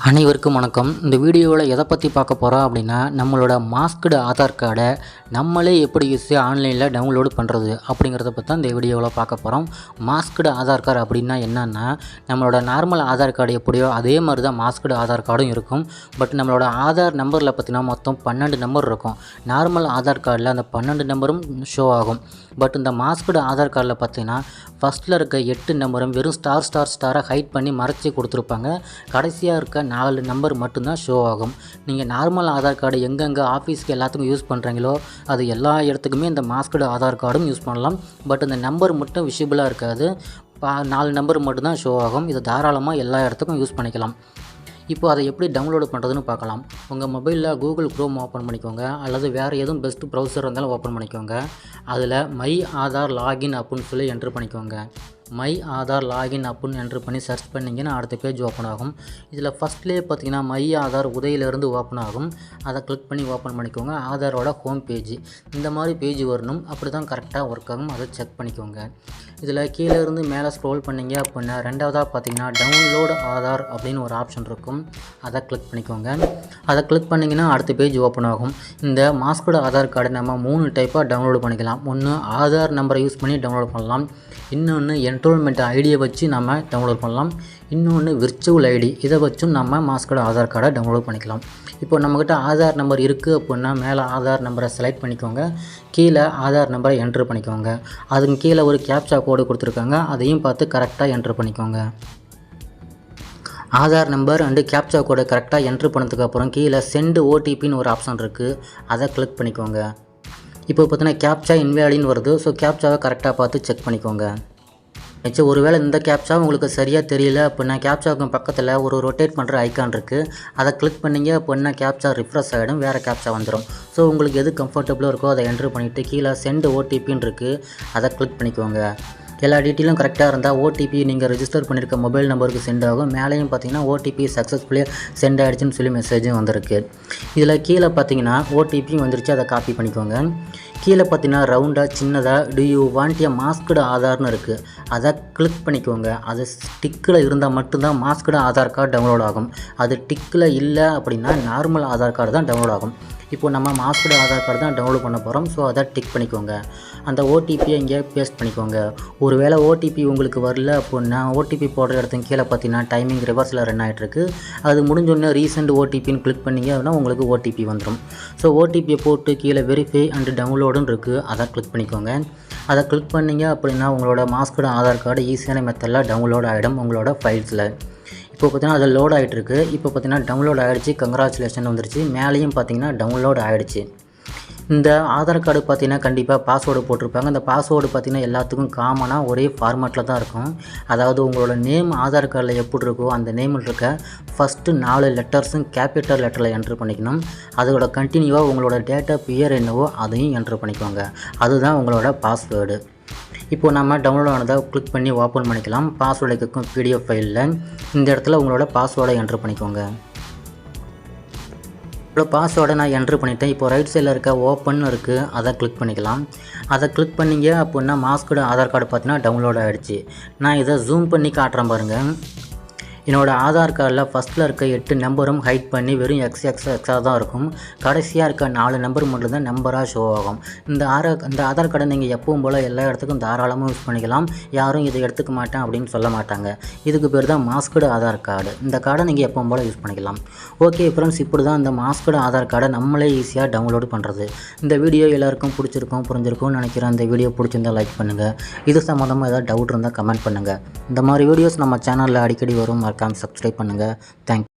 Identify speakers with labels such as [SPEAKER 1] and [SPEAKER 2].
[SPEAKER 1] அனைவருக்கும் வணக்கம். இந்த வீடியோவில் எதை பற்றி பார்க்க போகிறோம் அப்படின்னா, நம்மளோட மாஸ்க்டு ஆதார் கார்டை நம்மளே எப்படி ஈஸியாக ஆன்லைனில் டவுன்லோடு பண்ணுறது அப்படிங்கிறத பற்றி தான் இந்த வீடியோவில் பார்க்க போகிறோம். மாஸ்க்டு ஆதார் கார்டு அப்படின்னா என்னென்னா, நம்மளோட நார்மல் ஆதார் கார்டு எப்படியோ அதே மாதிரி தான் மாஸ்க்டு ஆதார் கார்டும் இருக்கும். பட் நம்மளோட ஆதார் நம்பரில் பார்த்திங்கன்னா மொத்தம் 12 நம்பர் இருக்கும். நார்மல் ஆதார் கார்டில் அந்த 12 நம்பரும் ஷோ ஆகும். பட் இந்த மாஸ்க்டு ஆதார் கார்டில் பார்த்திங்கன்னா ஃபஸ்ட்டில் இருக்க 8 நம்பரும் வெறும் ஸ்டாராக ஹைட் பண்ணி மறைச்சி கொடுத்துருப்பாங்க. கடைசியாக இருக்க 4 நம்பர் மட்டும்தான் ஷோ ஆகும். நீங்கள் நார்மல் ஆதார் கார்டு எங்கெங்கே ஆஃபீஸ்க்கு எல்லாத்துக்கும் யூஸ் பண்ணுறீங்களோ அது எல்லா இடத்துக்குமே இந்த மாஸ்க்டு ஆதார் கார்டும் யூஸ் பண்ணலாம். பட் இந்த நம்பர் மட்டும் விசிபிளாக இருக்காது. 4 நம்பர் மட்டும்தான் ஷோ ஆகும். இதை தாராளமாக எல்லா இடத்துக்கும் யூஸ் பண்ணிக்கலாம். இப்போ அதை எப்படி டவுன்லோடு பண்ணுறதுன்னு பார்க்கலாம். உங்கள் மொபைலில் கூகுள் க்ரோம் ஓப்பன் பண்ணிக்கோங்க, அல்லது வேறு எதுவும் பெஸ்ட்டு ப்ரௌசர் இருந்தாலும் ஓப்பன் பண்ணிக்கோங்க. அதில் மை ஆதார் லாகின் அப்படின்னு சொல்லி என்ட்ரு பண்ணிக்கோங்க. மை ஆதார் லாகின் அப்படின்னு என்ட்ரு பண்ணி சர்ச் பண்ணிங்கன்னா அடுத்த பேஜ் ஓப்பன் ஆகும். இதில் ஃபஸ்ட்லேயே பார்த்தீங்கன்னா மை ஆதார் உதயிலேருந்து ஓப்பன் ஆகும். அதை கிளிக் பண்ணி ஓப்பன் பண்ணிக்கோங்க. ஆதாரோட ஹோம் பேஜ் இந்த மாதிரி பேஜ் வரணும். அப்படி தான் கரெக்டாக ஒர்க் ஆகும். அதை செக் பண்ணிக்கோங்க. இதில் கீழே இருந்து மேலே ஸ்க்ரோல் பண்ணிங்க அப்படின்னா ரெண்டாவதாக பார்த்தீங்கன்னா டவுன்லோடு ஆதார் அப்படின்னு ஒரு ஆப்ஷன் இருக்கும். அதை கிளிக் பண்ணிக்கோங்க. அதை கிளிக் பண்ணிங்கன்னா அடுத்த பேஜ் ஓப்பன் ஆகும். இந்த மாஸ்க்டு ஆதார் கார்டை நம்ம 3 டைப்பாக டவுன்லோடு பண்ணிக்கலாம். ஒன்று ஆதார் நம்பரை யூஸ் பண்ணி டவுன்லோட் பண்ணலாம். இன்னொன்று என்ரோல்மெண்ட் ஐடியை வச்சு நம்ம டவுன்லோட் பண்ணலாம். இன்னொன்று விர்ச்சுவல் ஐடி, இதை வச்சும் நம்ம மாஸ்க்டு ஆதார் கார்டை டவுன்லோட் பண்ணிக்கலாம். இப்போ நம்மக்கிட்ட ஆதார் நம்பர் இருக்குது அப்படின்னா மேலே ஆதார் நம்பரை செலக்ட் பண்ணிக்கோங்க. கீழே ஆதார் நம்பரை என்ட்ரு பண்ணிக்கோங்க. அதுக்கு கீழே ஒரு கேப்சா கோடு கொடுத்துருக்காங்க. அதையும் பார்த்து கரெக்டாக என்ட்ரு பண்ணிக்கோங்க. ஆதார் நம்பர் அண்டு கேப்சா கோடை கரெக்டாக என்ட்ரு பண்ணதுக்கப்புறம் கீழே சென்ட் ஓடிபின்னு ஒரு ஆப்ஷன் இருக்குது. அதை கிளிக் பண்ணிக்கோங்க. இப்போ பார்த்தீங்கன்னா கேப்சா இன்வேலிட்னு வருது. ஸோ கேப்சாவை கரெக்டாக பார்த்து செக் பண்ணிக்கோங்க. ஒருவேளை இந்த கேப்சா உங்களுக்கு சரியாக தெரியல அப்படின்னா கேப்சாவுக்கு பக்கத்தில் ஒரு ரொட்டேட் பண்ணுற ஐக்கான் இருக்குது. அதை கிளிக் பண்ணிங்க அப்படின்னா கேப்சா ரிஃப்ரெஷ் ஆகிடும், வேறு கேப்சா வந்துடும். ஸோ உங்களுக்கு எது கம்ஃபர்டபுளாக இருக்கோ அதை என்ட்ரு பண்ணிவிட்டு கீழே சென்ட் ஓடிபின்னு இருக்குது. அதை கிளிக் பண்ணிக்கோங்க. எல்லா டீட்டெயிலும் கரெக்டாக இருந்தால் ஓடிபி நீங்கள் ரெஜிஸ்டர் பண்ணியிருக்க மொபைல் நம்பருக்கு சென்ட் ஆகும். மேலேயும் பார்த்தீங்கன்னா ஓடிபி சக்ஸஸ்ஃபுல்லியாக சென்ட் ஆகிடுச்சுன்னு சொல்லி மெசேஜும் வந்திருக்கு. இதில் கீழே பார்த்தீங்கன்னா ஓடிபி வந்துருச்சு. அதை காப்பி பண்ணிக்கோங்க. கீழே பார்த்தீங்கன்னா ரவுண்டாக சின்னதாக do you want a masked ஆதார்னு இருக்குது. அதை கிளிக் பண்ணிக்கோங்க. அது டிக்கில் இருந்தால் மட்டும்தான் மாஸ்க்டு ஆதார் கார்டு டவுன்லோட் ஆகும். அது டிக்கில் இல்லை அப்படின்னா நார்மல் ஆதார் கார்டு தான் டவுன்லோட் ஆகும். இப்போ நம்ம மாஸ்க்டு ஆதார் கார்டு தான் டவுன்லோட் பண்ண போகிறோம். ஸோ அதை டிக் பண்ணிக்கோங்க. அந்த ஓடிபியை இங்கே பேஸ்ட் பண்ணிக்கோங்க. ஒரு வேளை ஓடிபி உங்களுக்கு வரல அப்படின்னா ஓடிபி போடுற இடத்துக்கு கீழே பார்த்தீங்கன்னா டைமிங் ரிவர்ஸில் ரன் ஆகிட்டுருக்கு. அது முடிஞ்சோடனே ரீசெண்ட் ஓடிபின்னு கிளிக் பண்ணிங்க அப்படின்னா உங்களுக்கு ஓடிபி வந்துடும். ஸோ ஓடிபியை போட்டு கீழே வெரிஃபை அண்டு டவுன்லோடுன்னு இருக்குது. அதை கிளிக் பண்ணிக்கோங்க. அதை கிளிக் பண்ணிங்க அப்படின்னா உங்களோட மாஸ்க்டு ஆதார் கார்டு ஈஸியான மெத்தடில் டவுன்லோட் ஆகிடும் உங்களோட ஃபைல்ஸில். இப்போ பார்த்தீங்கன்னா அது லோட் ஆகிட்டுருக்கு. இப்போ பார்த்தீங்கன்னா டவுன்லோட் ஆகிடுச்சு. கங்க்ராச்சுலேஷன் வந்துருச்சு. மேலேயும் பார்த்தீங்கன்னா டவுன்லோட் ஆகிடுச்சு. இந்த ஆதார் கார்டு பார்த்தீங்கன்னா கண்டிப்பாக பாஸ்வேர்டு போட்டிருப்பாங்க. அந்த பாஸ்வேர்டு பார்த்திங்கன்னா எல்லாத்துக்கும் காமனாக ஒரே ஃபார்மேட்டில் தான் இருக்கும். அதாவது உங்களோட நேம் ஆதார் கார்டில் எப்படி இருக்கோ அந்த நேமில் இருக்க ஃபஸ்ட்டு 4 லெட்டர்ஸும் கேபிட்டல் லெட்டரில் என்ட்ரு பண்ணிக்கணும். அதோட கண்டினியூவாக உங்களோட டேட் ஆஃப் இயர் என்னவோ அதையும் என்ட்ரு பண்ணிக்கோங்க. அதுதான் உங்களோட பாஸ்வேர்டு. இப்போ நம்ம டவுன்லோட் ஆனதை கிளிக் பண்ணி ஓப்பன் பண்ணிக்கலாம். பாஸ்வேர்டு கேட்கும் பிடிஎஃப் ஃபைலில். இந்த இடத்துல உங்களோட பாஸ்வேர்டை என்ட்ரு பண்ணிக்கோங்க. இவ்வளோ பாஸ்வேர்டை நான் என்ட்ரு பண்ணிட்டேன். இப்போ ரைட் சைடில் இருக்க ஓப்பன் இருக்குது. அதை கிளிக் பண்ணிக்கலாம். அதை கிளிக் பண்ணிங்க அப்படின்னா மாஸ்க்டு ஆதார் கார்டு பார்த்தீங்கன்னா டவுன்லோட் ஆகிடுச்சு. நான் இதை ஜூம் பண்ணி காட்டுறேன் பாருங்கள். என்னோடய ஆதார் கார்டில் ஃபஸ்ட்டில் இருக்க 8 நம்பரும் ஹைட் பண்ணி வெறும் எக்ஸாக தான் இருக்கும். கடைசியாக இருக்க 4 நம்பர் மட்டும்தான் நம்பராக ஷோ ஆகும். இந்த ஆதார் கார்டை நீங்கள் எப்பவும் போல் எல்லா இடத்துக்கும் தாராளமாக யூஸ் பண்ணிக்கலாம். யாரும் இதை எடுத்துக்க மாட்டேன் அப்படின்னு சொல்ல மாட்டாங்க. இதுக்கு பேர் தான் மாஸ்க்டு ஆதார் கார்டு. இந்த கார்டை நீங்கள் எப்பவும் போல் யூஸ் பண்ணிக்கலாம். ஓகே ஃப்ரெண்ட்ஸ், இப்படி தான் இந்த மாஸ்க்டு ஆதார் கார்டை நம்மளே ஈஸியாக டவுன்லோடு பண்ணுறது. இந்த வீடியோ எல்லாருக்கும் பிடிச்சிருக்கும் புரிஞ்சிருக்கும்னு நினைக்கிறேன். இந்த வீடியோ பிடிச்சிருந்தால் லைக் பண்ணுங்கள். இது சம்மந்தமாக ஏதாவது டவுட் இருந்தால் கமெண்ட் பண்ணுங்கள். இந்த மாதிரி வீடியோஸ் நம்ம சேனலில் அடிக்கடி வரும். மறக்காம சப்ஸ்கிரைப் பண்ணுங்கள். தேங்க்யூ.